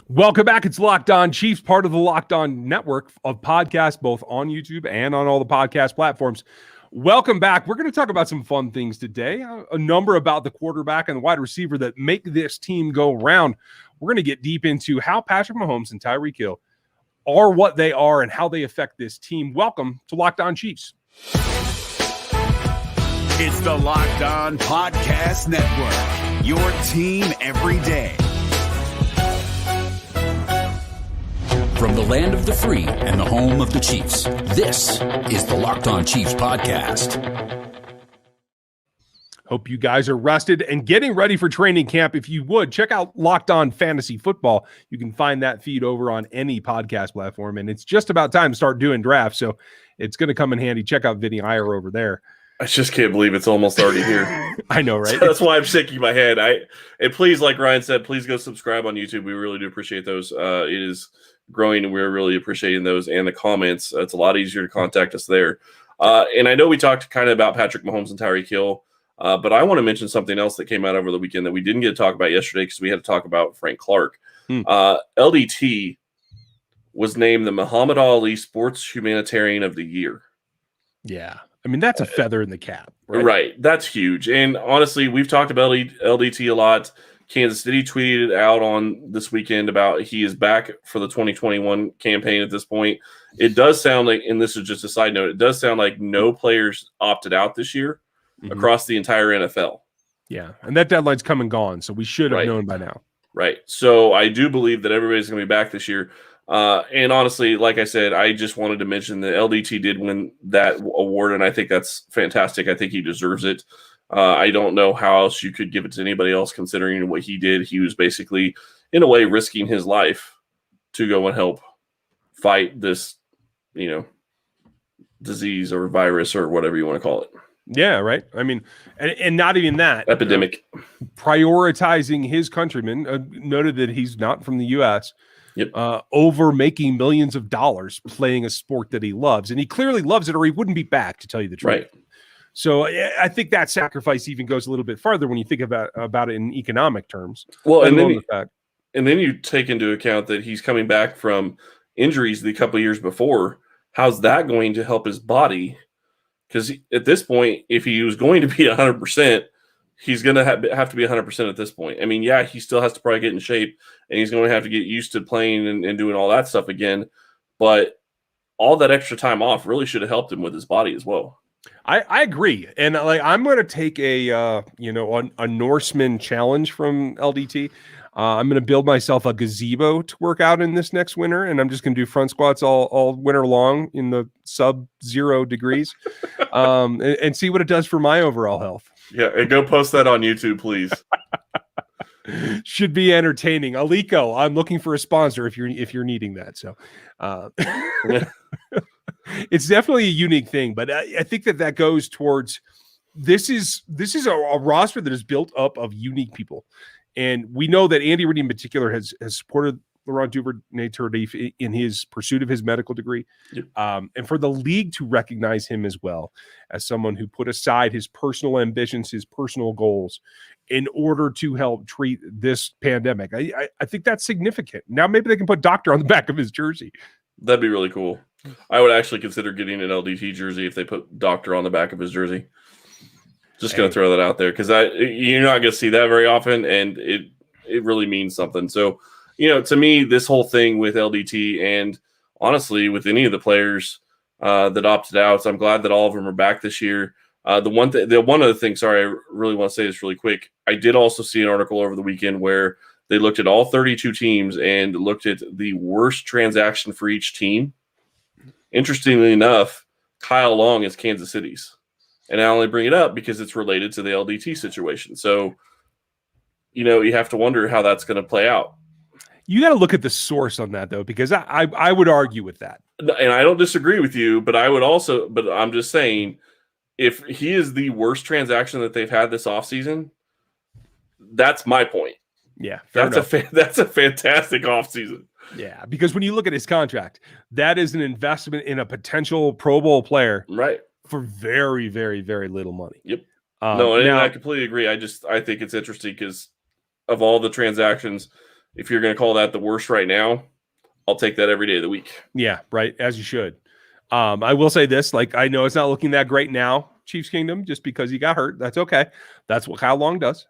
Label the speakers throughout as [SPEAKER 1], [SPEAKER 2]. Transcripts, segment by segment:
[SPEAKER 1] Welcome back. It's Locked On Chiefs, part of the Locked On network of podcasts, both on YouTube and on all the podcast platforms. Welcome back. We're going to talk about some fun things today. A number about the quarterback and the wide receiver that make this team go round. We're going to get deep into how Patrick Mahomes and Tyreek Hill are what they are and how they affect this team. Welcome to Locked On Chiefs.
[SPEAKER 2] It's the Locked On Podcast Network, your team every day.
[SPEAKER 3] From the land of the free and the home of the Chiefs, this is the Locked On Chiefs podcast.
[SPEAKER 1] Hope you guys are rested and getting ready for training camp. If you would, check out Locked On Fantasy Football. You can find that feed over on any podcast platform, and it's just about time to start doing drafts, so it's going to come in handy. Check out Vinny Iyer over there.
[SPEAKER 4] I just can't believe it's almost already here.
[SPEAKER 1] I know, right?
[SPEAKER 4] So that's why I'm shaking my head. And please, like Ryan said, please go subscribe on YouTube. We really do appreciate those. It is growing, and we're really appreciating those and the comments. It's a lot easier to contact us there. And I know we talked kind of about Patrick Mahomes and Tyreek Hill, but I want to mention something else that came out over the weekend that we didn't get to talk about yesterday because we had to talk about Frank Clark. LDT was named the Muhammad Ali Sports Humanitarian of the Year.
[SPEAKER 1] Yeah. I mean, that's a feather in the cap.
[SPEAKER 4] Right. That's huge. And honestly, we've talked about LDT a lot. Kansas City tweeted out on this weekend about he is back for the 2021 campaign at this point. It does sound like, and this is just a side note, it does sound like no players opted out this year across the entire NFL.
[SPEAKER 1] Yeah. And that deadline's come and gone, so we should have known by now.
[SPEAKER 4] Right. So I do believe that everybody's going to be back this year. And honestly, like I said, I just wanted to mention that LDT did win that award, and I think that's fantastic. I think he deserves it. I don't know how else you could give it to anybody else considering what he did. He was basically, in a way, risking his life to go and help fight this, disease or virus or whatever you want to call it.
[SPEAKER 1] Yeah, right. I mean, and not even that.
[SPEAKER 4] Epidemic.
[SPEAKER 1] Prioritizing his countrymen, noted that he's not from the U.S.,
[SPEAKER 4] Yep.
[SPEAKER 1] Over making millions of dollars playing a sport that he loves. And he clearly loves it or he wouldn't be back, to tell you the truth.
[SPEAKER 4] Right.
[SPEAKER 1] So I think that sacrifice even goes a little bit farther when you think about it in economic terms.
[SPEAKER 4] Well, and then you take into account that he's coming back from injuries the couple of years before. How's that going to help his body? Because at this point, if he was going to be 100%, he's going to have to be 100% at this point. I mean, yeah, he still has to probably get in shape, and he's going to have to get used to playing and doing all that stuff again. But all that extra time off really should have helped him with his body as well.
[SPEAKER 1] I agree. And I'm going to take a Norseman challenge from LDT. I'm going to build myself a gazebo to work out in this next winter, and I'm just going to do front squats all winter long in the sub-0 degrees and see what it does for my overall health.
[SPEAKER 4] Yeah, and go post that on YouTube, please.
[SPEAKER 1] Should be entertaining. Alico, I'm looking for a sponsor if you're needing that. So it's definitely a unique thing, but I think that goes towards this is a roster that is built up of unique people. And we know that Andy Reid in particular has supported Laurent Durvernay-Tardif in his pursuit of his medical degree.
[SPEAKER 4] Yep.
[SPEAKER 1] And for the league to recognize him as well as someone who put aside his personal ambitions, his personal goals in order to help treat this pandemic. I think that's significant. Now maybe they can put doctor on the back of his jersey.
[SPEAKER 4] That'd be really cool. I would actually consider getting an LDT jersey if they put doctor on the back of his jersey. Just going to throw that out there because you're not going to see that very often, and it really means something. So, to me, this whole thing with LDT and honestly with any of the players that opted out, so I'm glad that all of them are back this year. The one other thing, sorry, I really want to say this really quick. I did also see an article over the weekend where they looked at all 32 teams and looked at the worst transaction for each team. Interestingly enough, Kyle Long is Kansas City's. And I only bring it up because it's related to the LDT situation. So, you have to wonder how that's going to play out.
[SPEAKER 1] You got to look at the source on that, though, because I would argue with that.
[SPEAKER 4] And I don't disagree with you, but I'm just saying, if he is the worst transaction that they've had this offseason, that's my point.
[SPEAKER 1] Yeah,
[SPEAKER 4] that's a fantastic offseason.
[SPEAKER 1] Yeah, because when you look at his contract, that is an investment in a potential Pro Bowl player.
[SPEAKER 4] Right.
[SPEAKER 1] For very, very, very little money.
[SPEAKER 4] Yep. And I completely agree. I think it's interesting because of all the transactions, if you're going to call that the worst right now, I'll take that every day of the week.
[SPEAKER 1] Yeah, right, as you should. I will say this, like, I know it's not looking that great now, Chiefs Kingdom, just because he got hurt. That's okay. That's what Kyle Long does.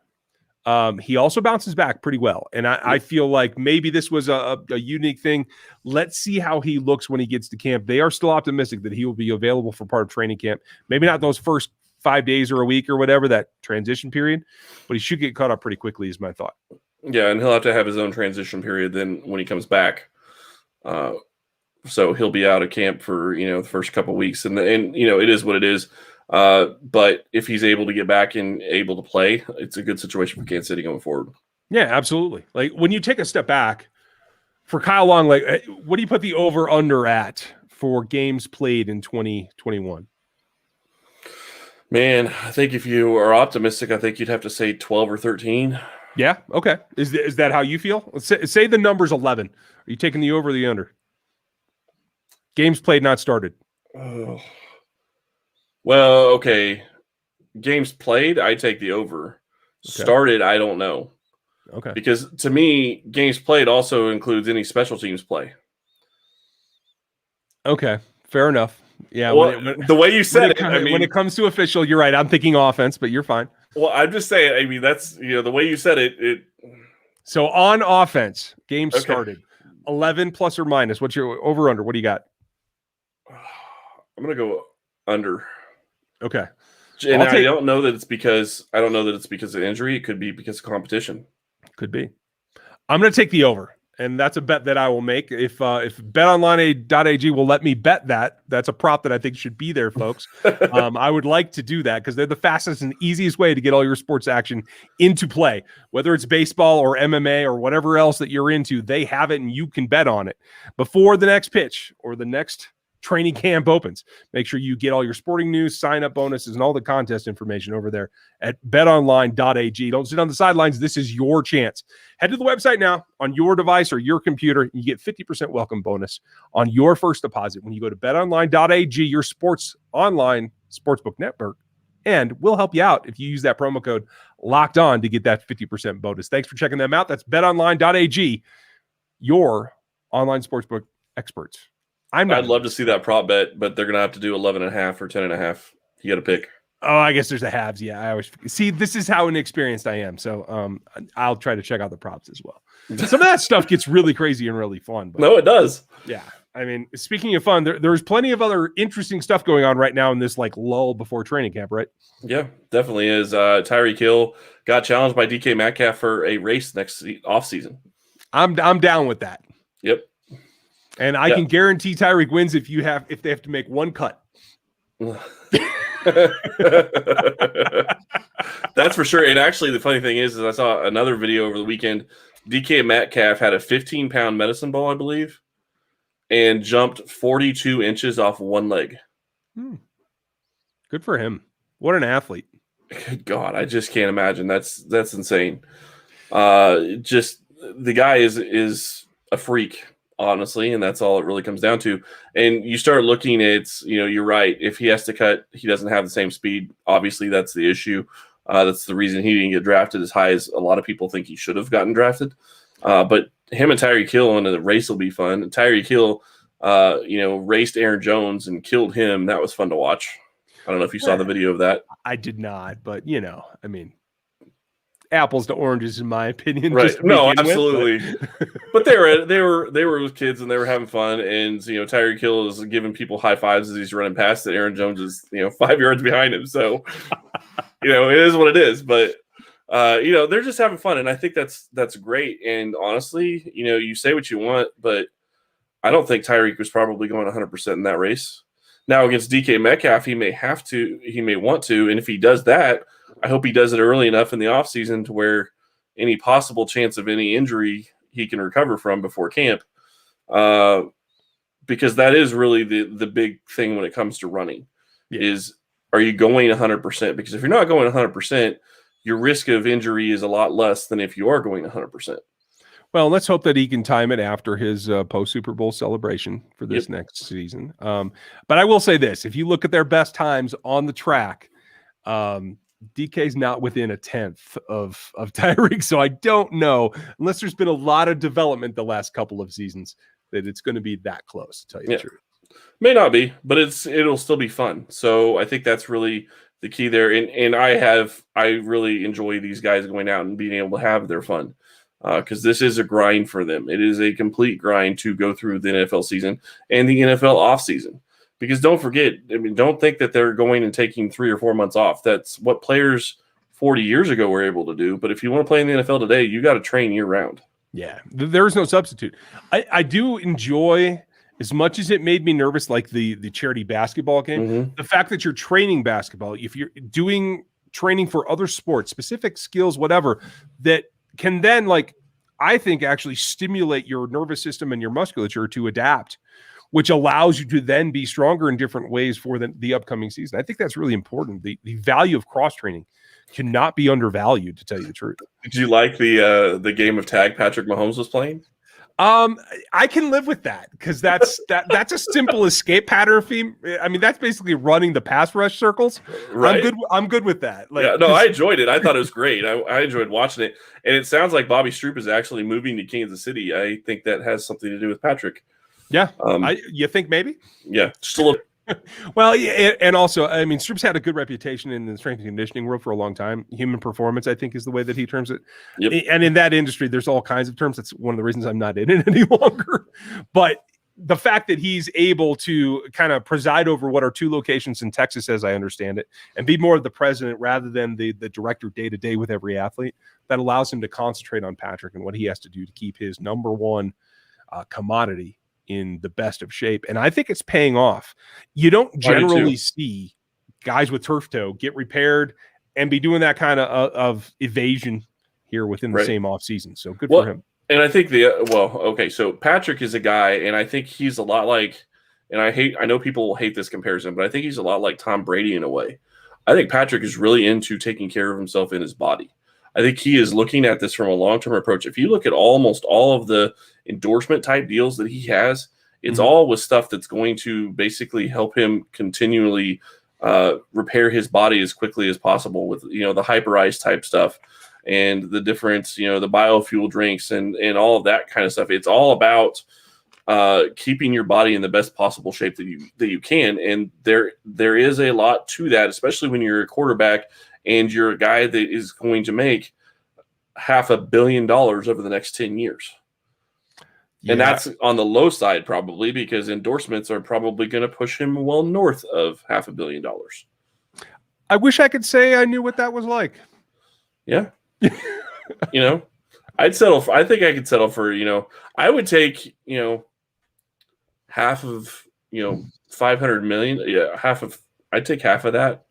[SPEAKER 1] He also bounces back pretty well. And I feel like maybe this was a unique thing. Let's see how he looks when he gets to camp. They are still optimistic that he will be available for part of training camp. Maybe not those first 5 days or a week or whatever, that transition period, but he should get caught up pretty quickly is my thought.
[SPEAKER 4] Yeah, and he'll have to have his own transition period then when he comes back. So he'll be out of camp for, the first couple of weeks. And it is what it is. But if he's able to get back and able to play, it's a good situation for Kansas City going forward.
[SPEAKER 1] Yeah, absolutely. Like, when you take a step back for Kyle Long, like, what do you put the over under at for games played in 2021?
[SPEAKER 4] Man, I think if you are optimistic, I think you'd have to say 12 or 13.
[SPEAKER 1] Yeah. Okay. Is that how you feel? Say the number's 11. Are you taking the over or the under? Games played, not started.
[SPEAKER 4] Oh. Well, okay. Games played, I take the over. Okay. Started, I don't know.
[SPEAKER 1] Okay.
[SPEAKER 4] Because to me, games played also includes any special teams play.
[SPEAKER 1] Okay. Fair enough. Yeah.
[SPEAKER 4] Well, the way you said it,
[SPEAKER 1] when it comes to official, you're right. I'm thinking offense, but you're fine.
[SPEAKER 4] Well, I'm just saying, that's, the way you said it.
[SPEAKER 1] So on offense, games started 11 plus or minus. What's your over under? What do you got?
[SPEAKER 4] I'm going to go under.
[SPEAKER 1] Okay.
[SPEAKER 4] And I don't know that it's because of injury. It could be because of competition.
[SPEAKER 1] Could be. I'm going to take the over, and that's a bet that I will make. If BetOnline.ag will let me bet that, that's a prop that I think should be there, folks. I would like to do that because they're the fastest and easiest way to get all your sports action into play. Whether it's baseball or MMA or whatever else that you're into, they have it, and you can bet on it before the next pitch or the next training camp opens. Make sure you get all your sporting news, sign-up bonuses, and all the contest information over there at betonline.ag. Don't sit on the sidelines. This is your chance. Head to the website now on your device or your computer, and you get 50% welcome bonus on your first deposit when you go to betonline.ag, your sports online sportsbook network, and we'll help you out if you use that promo code Locked On to get that 50% bonus. Thanks for checking them out. That's betonline.ag, your online sportsbook experts.
[SPEAKER 4] I'd love to see that prop bet, but they're going to have to do 11.5 or 10.5. You got to pick.
[SPEAKER 1] Oh, I guess there's a halves. Yeah, I always see. This is how inexperienced I am. So I'll try to check out the props as well. Some of that stuff gets really crazy and really fun. But,
[SPEAKER 4] no, it does.
[SPEAKER 1] Yeah. I mean, speaking of fun, there's plenty of other interesting stuff going on right now in this like lull before training camp, right?
[SPEAKER 4] Yeah, definitely is. Tyreek Hill got challenged by DK Metcalf for a race next offseason.
[SPEAKER 1] I'm down with that.
[SPEAKER 4] Yep.
[SPEAKER 1] And I can guarantee Tyrrk wins if they have to make one cut.
[SPEAKER 4] That's for sure. And actually, the funny thing is I saw another video over the weekend. DK Metcalf had a 15-pound medicine ball, I believe, and jumped 42 inches off one leg.
[SPEAKER 1] Good for him. What an athlete.
[SPEAKER 4] Good God, I just can't imagine. That's insane. Just the guy is a freak. Honestly, and that's all it really comes down to. And you start looking at, you're right. If he has to cut, he doesn't have the same speed. Obviously, that's the issue. That's the reason he didn't get drafted as high as a lot of people think he should have gotten drafted. But him and Tyreek Hill in the race will be fun. And Tyreek Hill, raced Aaron Jones and killed him. That was fun to watch. I don't know if you saw the video of that.
[SPEAKER 1] I did not, but I mean, apples to oranges, in my opinion.
[SPEAKER 4] Right? No, absolutely. But they were kids and they were having fun. And Tyreek Hill is giving people high fives as he's running past it. Aaron Jones is 5 yards behind him. So it is what it is. But they're just having fun, and I think that's great. And honestly, you say what you want, but I don't think Tyreek was probably going 100% in that race. Now against DK Metcalf, he may want to, and if he does that, I hope he does it early enough in the offseason to where any possible chance of any injury he can recover from before camp. Because that is really the big thing when it comes to running is, are you going 100%? Because if you're not going 100%, your risk of injury is a lot less than if you are going 100%.
[SPEAKER 1] Well, let's hope that he can time it after his post-Super Bowl celebration for this next season. But I will say this. If you look at their best times on the track, DK's not within a tenth of Tyrrk, so I don't know, unless there's been a lot of development the last couple of seasons, that it's going to be that close, to tell you the truth.
[SPEAKER 4] May not be, but it'll still be fun. So I think that's really the key there. And I really enjoy these guys going out and being able to have their fun, because this is a grind for them. It is a complete grind to go through the NFL season and the NFL offseason. Because don't forget, don't think that they're going and taking 3 or 4 months off. That's what players 40 years ago were able to do. But if you want to play in the NFL today, you got to train year round. Yeah,
[SPEAKER 1] there is no substitute. I do enjoy, as much as it made me nervous, like the charity basketball game, the fact that you're training basketball, if you're doing training for other sports, specific skills, whatever, that can then, I think, actually stimulate your nervous system and your musculature to adapt, which allows you to then be stronger in different ways for the upcoming season. I think that's really important. The value of cross-training cannot be undervalued, to tell you the truth.
[SPEAKER 4] Did you like the game of tag Patrick Mahomes was playing?
[SPEAKER 1] I can live with that, because that's a simple escape pattern theme. I mean, that's basically running the pass rush circles.
[SPEAKER 4] Right.
[SPEAKER 1] I'm good with that.
[SPEAKER 4] I enjoyed it. I thought it was great. I enjoyed watching it. And it sounds like Bobby Streoupe is actually moving to Kansas City. I think that has something to do with Patrick.
[SPEAKER 1] Yeah. You think maybe?
[SPEAKER 4] Yeah. Just a little.
[SPEAKER 1] Well, yeah, and also, I mean, Stroupe's had a good reputation in the strength and conditioning world for a long time. Human performance, I think, is the way that he terms it.
[SPEAKER 4] Yep.
[SPEAKER 1] And in that industry, there's all kinds of terms. That's one of the reasons I'm not in it any longer. But the fact that he's able to kind of preside over what are 2 locations in Texas, as I understand it, and be more of the president rather than the director day-to-day with every athlete, that allows him to concentrate on Patrick and what he has to do to keep his number one commodity in the best of shape. And I think it's paying off. You don't generally see guys with turf toe get repaired and be doing that kind of evasion here within the same offseason. So good for him.
[SPEAKER 4] And I think so Patrick is a guy, and I think he's a lot like, and I know people will hate this comparison, but I think he's a lot like Tom Brady in a way. I think Patrick is really into taking care of himself in his body. I think he is looking at this from a long-term approach. If you look at almost all of the endorsement type deals that he has, it's all with stuff that's going to basically help him continually repair his body as quickly as possible with, the hyper-ice type stuff and the different, the biofuel drinks and all of that kind of stuff. It's all about keeping your body in the best possible shape that you can. And there is a lot to that, especially when you're a quarterback and you're a guy that is going to make $500 million over the next 10 years. Yeah. And that's on the low side, probably, because endorsements are probably going to push him well north of $500 million.
[SPEAKER 1] I wish I could say I knew what that was like.
[SPEAKER 4] Yeah. I'd settle for, I think I could settle for, I would take, half of, 500 million. Yeah. I'd take half of that.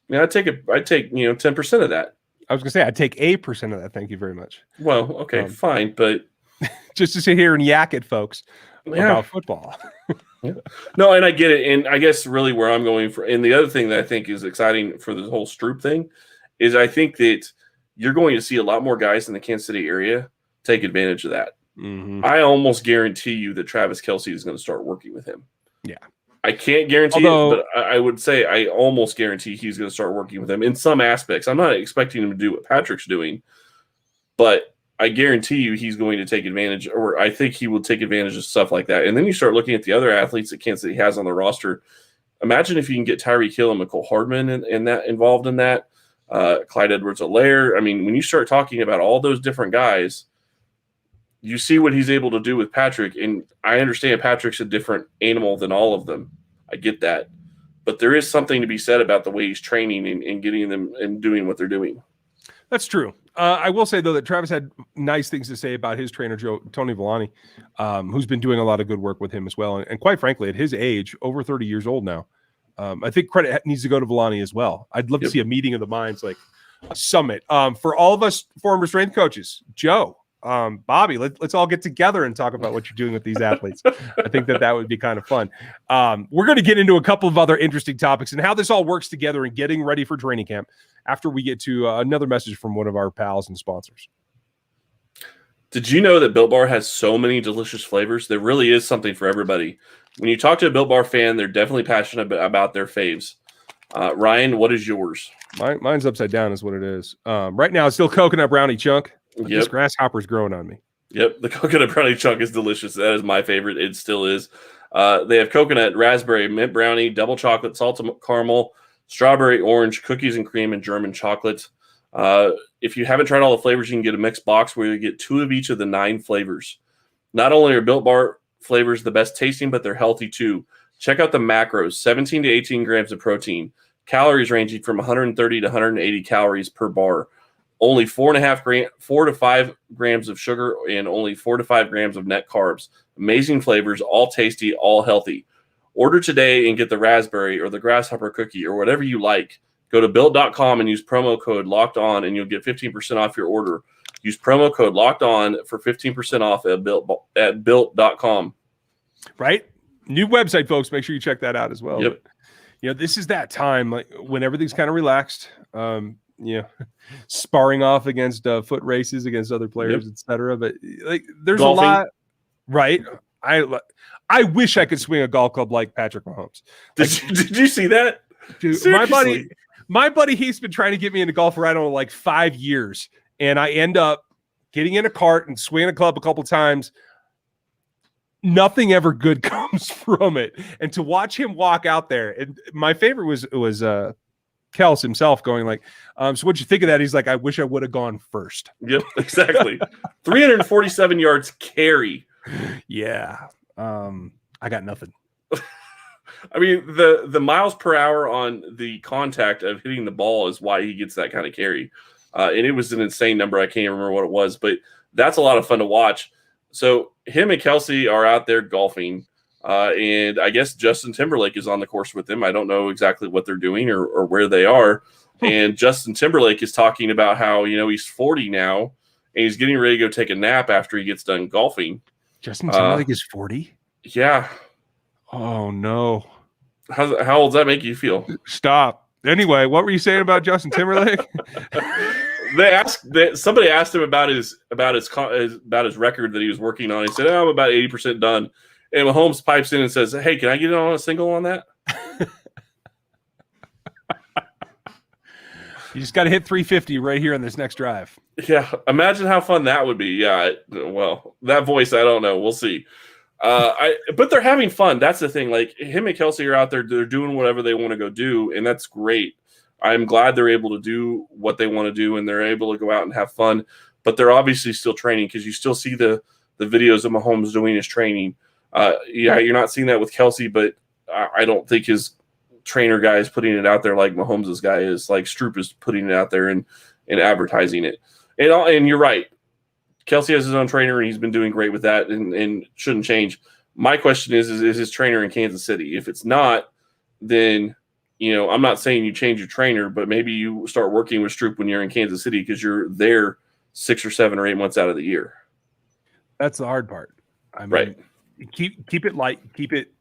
[SPEAKER 4] Yeah, I'd take 10% of that.
[SPEAKER 1] I was gonna say I'd take 8% of that. Thank you very much.
[SPEAKER 4] Well, okay, fine, but
[SPEAKER 1] just to sit here and yak at folks about football.
[SPEAKER 4] Yeah. No, and I get it, and I guess really where I'm going for, and the other thing that I think is exciting for the whole Streoupe thing is I think that you're going to see a lot more guys in the Kansas City area take advantage of that. Mm-hmm. I almost guarantee you that Travis Kelce is going to start working with him.
[SPEAKER 1] Yeah.
[SPEAKER 4] I can't guarantee it, but I would say I almost guarantee he's going to start working with him in some aspects. I'm not expecting him to do what Patrick's doing, but I guarantee you he's going to take advantage, or I think he will take advantage of stuff like that. And then you start looking at the other athletes that Kansas City has on the roster. Imagine if you can get Tyreek Hill and McCole Hardman and that involved in that, Clyde Edwards-Helaire. I mean, when you start talking about all those different guys, you see what he's able to do with Patrick, and I understand Patrick's a different animal than all of them. I get that. But there is something to be said about the way he's training and getting them and doing what they're doing.
[SPEAKER 1] That's true. I will say, though, that Travis had nice things to say about his trainer, Tony Villani, who's been doing a lot of good work with him as well. And quite frankly, at his age, over 30 years old now, I think credit needs to go to Villani as well. I'd love to see a meeting of the minds, like a summit. For all of us former strength coaches, Joe, Bobby, let's all get together and talk about what you're doing with these athletes. I think that would be kind of fun. We're going to get into a couple of other interesting topics and how this all works together and getting ready for training camp after we get to another message from one of our pals and sponsors.
[SPEAKER 4] Did you know that Built Bar has so many delicious flavors? There really is something for everybody. When you talk to a Built Bar fan, they're definitely passionate about their faves. Ryan, what is yours?
[SPEAKER 1] Mine's upside down is what it is. Right now it's still coconut brownie chunk. But This grasshopper's growing on me.
[SPEAKER 4] Yep, the coconut brownie chunk is delicious. That is my favorite. It still is. They have coconut, raspberry, mint brownie, double chocolate, salted caramel, strawberry, orange, cookies and cream, and German chocolate. If you haven't tried all the flavors, you can get a mixed box where you get 2 of each of the 9 flavors. Not only are Built Bar flavors the best tasting, but they're healthy too. Check out the macros: 17 to 18 grams of protein, calories ranging from 130 to 180 calories per bar. Only 4 to 5 grams of sugar and only 4 to 5 grams of net carbs. Amazing flavors, all tasty, all healthy. Order today and get the raspberry or the grasshopper cookie or whatever you like. Go to built.com and use promo code Locked On, and you'll get 15% off your order. Use promo code Locked On for 15% off at built.com.
[SPEAKER 1] Right? New website, folks. Make sure you check that out as well.
[SPEAKER 4] Yep.
[SPEAKER 1] But, this is that time like when everything's kind of relaxed. Sparring off against foot races against other players, etc. But like, there's
[SPEAKER 4] Golfing.
[SPEAKER 1] a lot, right? I wish I could swing a golf club like Patrick Mahomes.
[SPEAKER 4] Did you see that?
[SPEAKER 1] Dude, my buddy, he's been trying to get me into golf for I don't know, like 5 years, and I end up getting in a cart and swinging a club a couple times. Nothing ever good comes from it, and to watch him walk out there, and my favorite was Kelce himself going like, so what'd you think of that? He's like, I wish I would have gone first.
[SPEAKER 4] Yep, exactly. 347 yards carry.
[SPEAKER 1] Yeah. I got nothing.
[SPEAKER 4] I mean, the miles per hour on the contact of hitting the ball is why he gets that kind of carry. And it was an insane number. I can't remember what it was, but that's a lot of fun to watch. So him and Kelce are out there golfing. And I guess Justin Timberlake is on the course with them. I don't know exactly what they're doing or where they are. And Justin Timberlake is talking about how, he's 40 now and he's getting ready to go take a nap after he gets done golfing.
[SPEAKER 1] Justin Timberlake is 40?
[SPEAKER 4] Yeah.
[SPEAKER 1] Oh, no.
[SPEAKER 4] How old does that make you feel?
[SPEAKER 1] Stop. Anyway, what were you saying about Justin Timberlake?
[SPEAKER 4] Somebody asked him about his record that he was working on. He said, I'm about 80% done. And Mahomes pipes in and says, hey, can I get on a single on that?
[SPEAKER 1] You just got to hit 350 right here on this next drive.
[SPEAKER 4] Yeah, imagine how fun that would be. Yeah, well, that voice, I don't know. We'll see. But they're having fun. That's the thing. Like, him and Kelce are out there. They're doing whatever they want to go do, and that's great. I'm glad they're able to do what they want to do, and they're able to go out and have fun. But they're obviously still training because you still see the videos of Mahomes doing his training. You're not seeing that with Kelce, but I don't think his trainer guy is putting it out there like Mahomes' guy is. Like Streoupe is putting it out there and advertising it. And you're right. Kelce has his own trainer, and he's been doing great with that and shouldn't change. My question is his trainer in Kansas City? If it's not, then, I'm not saying you change your trainer, but maybe you start working with Streoupe when you're in Kansas City because you're there 6 or 7 or 8 months out of the year.
[SPEAKER 1] That's the hard part. I mean,
[SPEAKER 4] right.
[SPEAKER 1] Keep it light, keep it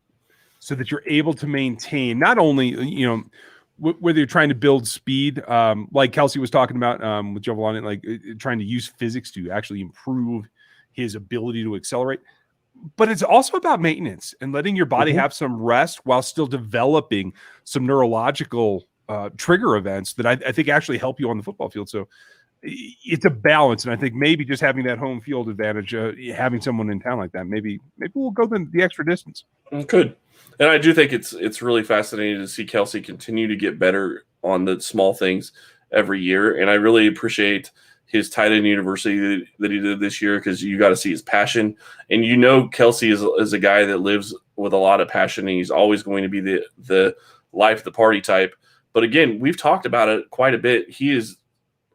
[SPEAKER 1] so that you're able to maintain not only, whether you're trying to build speed, like Kelce was talking about with Giovanni, like trying to use physics to actually improve his ability to accelerate. But it's also about maintenance and letting your body have some rest while still developing some neurological trigger events that I think actually help you on the football field. So it's a balance. And I think maybe just having that home field advantage, having someone in town like that, maybe we'll go the extra distance.
[SPEAKER 4] Good. And I do think it's really fascinating to see Kelce continue to get better on the small things every year. And I really appreciate his tight end university that he did this year because you got to see his passion. And Kelce is a guy that lives with a lot of passion, and he's always going to be the life of the party type. But again, we've talked about it quite a bit. He has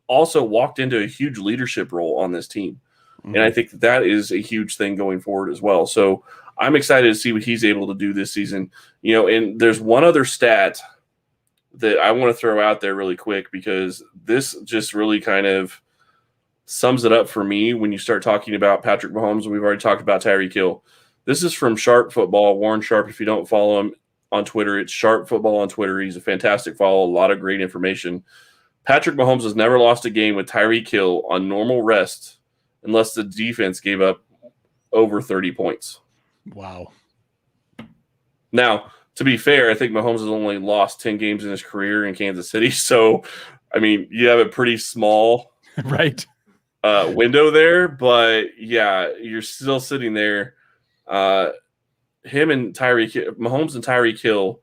[SPEAKER 4] also walked into a huge leadership role on this team. And I think that is a huge thing going forward as well. So I'm excited to see what he's able to do this season. And there's one other stat that I want to throw out there really quick because this just really kind of sums it up for me when you start talking about Patrick Mahomes. We've already talked about Tyreek Hill. This is from Sharp Football, Warren Sharp. If you don't follow him on Twitter, it's Sharp Football on Twitter. He's a fantastic follow, a lot of great information. Patrick Mahomes has never lost a game with Tyreek Hill on normal rest unless the defense gave up over 30 points.
[SPEAKER 1] Wow.
[SPEAKER 4] Now, to be fair, I think Mahomes has only lost 10 games in his career in Kansas City. So, I mean, you have a pretty small
[SPEAKER 1] right
[SPEAKER 4] window there. But, yeah, you're still sitting there. Him and Mahomes and Tyreek Hill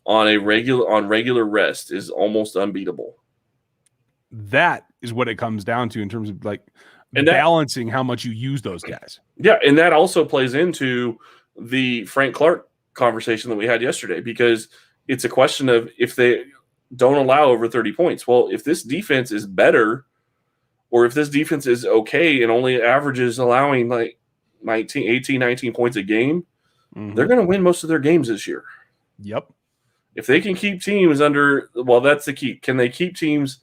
[SPEAKER 4] on regular rest is almost unbeatable.
[SPEAKER 1] That is what it comes down to in terms of like balancing how much you use those guys.
[SPEAKER 4] Yeah, and that also plays into the Frank Clark conversation that we had yesterday, because it's a question of if they don't allow over 30 points. Well, if this defense is better, or if this defense is okay and only averages allowing like 19 points a game, they're going to win most of their games this year.
[SPEAKER 1] Yep.
[SPEAKER 4] If they can keep teams under, well, that's the key. Can they keep teams?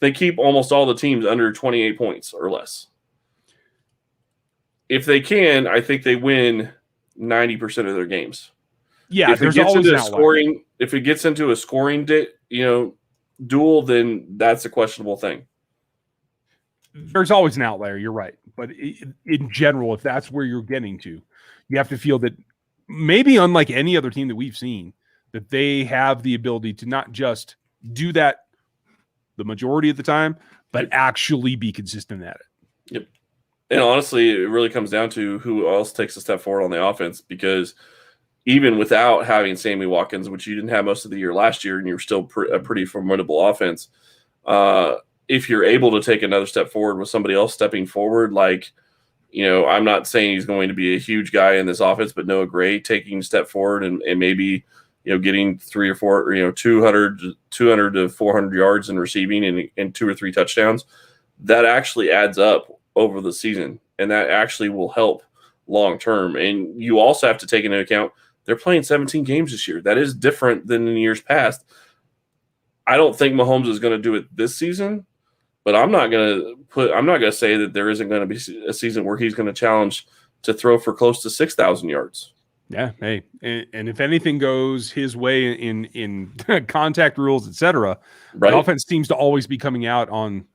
[SPEAKER 4] They keep almost all the teams under 28 points or less. If they can, I think they win 90% of their games.
[SPEAKER 1] Yeah,
[SPEAKER 4] if it gets into scoring, if it gets into a scoring, duel, then that's a questionable thing.
[SPEAKER 1] There's always an outlier. You're right, but in general, if that's where you're getting to, you have to feel that maybe unlike any other team that we've seen, that they have the ability to not just do that the majority of the time, but actually be consistent at it.
[SPEAKER 4] Yep. And honestly, it really comes down to who else takes a step forward on the offense, because even without having Sammy Watkins, which you didn't have most of the year last year, and you were still a pretty formidable offense, if you're able to take another step forward with somebody else stepping forward, like, I'm not saying he's going to be a huge guy in this offense, but Noah Gray taking a step forward and maybe getting 3 or 4, 200 to 400 yards in receiving and 2 or 3 touchdowns, that actually adds up over the season, and that actually will help long term. And you also have to take into account they're playing 17 games this year. That is different than in years past. I don't think Mahomes is going to do it this season, but I'm not going to say that there isn't going to be a season where he's going to challenge to throw for close to 6,000 yards.
[SPEAKER 1] Yeah. Hey, and if anything goes his way in contact rules, etc.,
[SPEAKER 4] right,
[SPEAKER 1] the offense seems to always be coming out on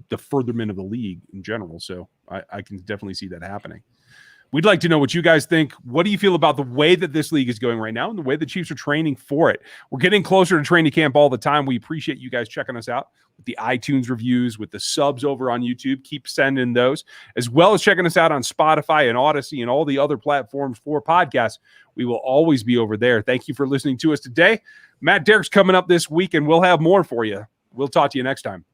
[SPEAKER 1] the furtherment of the league in general. So I can definitely see that happening. We'd like to know what you guys think. What do you feel about the way that this league is going right now and the way the Chiefs are training for it? We're getting closer to training camp all the time. We appreciate you guys checking us out with the iTunes reviews, with the subs over on YouTube. Keep sending those, as well as checking us out on Spotify and Odyssey and all the other platforms for podcasts. We will always be over there. Thank you for listening to us today. Matt Derrick's coming up this week, and we'll have more for you. We'll talk to you next time.